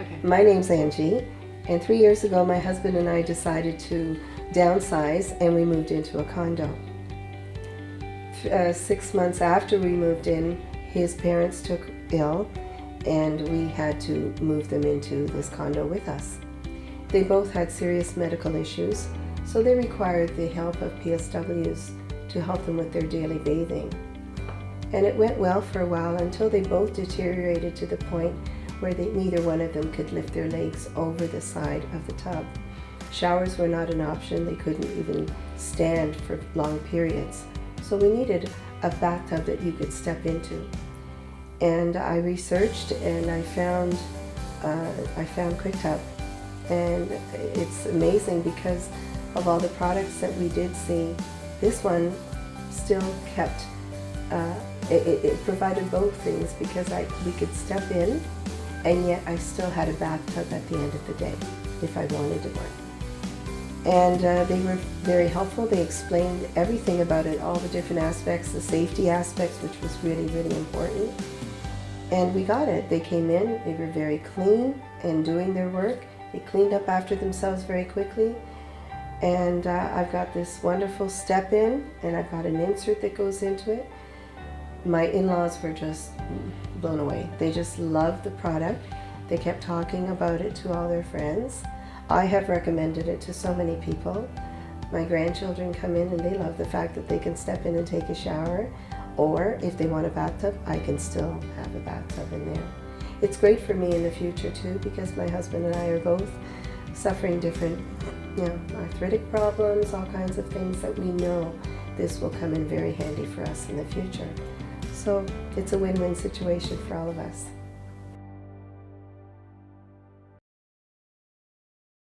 Okay. My name's Angie, and 3 years ago my husband and I decided to downsize and we moved into a condo. 6 months after we moved in, his parents took ill and we had to move them into this condo with us. They both had serious medical issues, so they required the help of PSWs to help them with their daily bathing. And it went well for a while until they both deteriorated to the point where neither one of them could lift their legs over the side of the tub. Showers were not an option. They couldn't even stand for long periods. So we needed a bathtub that you could step into. And I researched and I found QuickTub. And it's amazing because of all the products that we did see, this one still kept, it provided both things because we could step in and yet I still had a bathtub at the end of the day if I wanted one. And they were very helpful. They explained everything about it, all the different aspects, the safety aspects, which was really, really important. And we got it. They came in, they were very clean and doing their work. They cleaned up after themselves very quickly. And I've got this wonderful step in, and I've got an insert that goes into it. My in-laws were just blown away. They just loved the product. They kept talking about it to all their friends. I have recommended it to so many people. My grandchildren come in and they love the fact that they can step in and take a shower, or if they want a bathtub, I can still have a bathtub in there. It's great for me in the future too, because my husband and I are both suffering different, arthritic problems, all kinds of things that we know this will come in very handy for us in the future. So it's a win-win situation for all of us.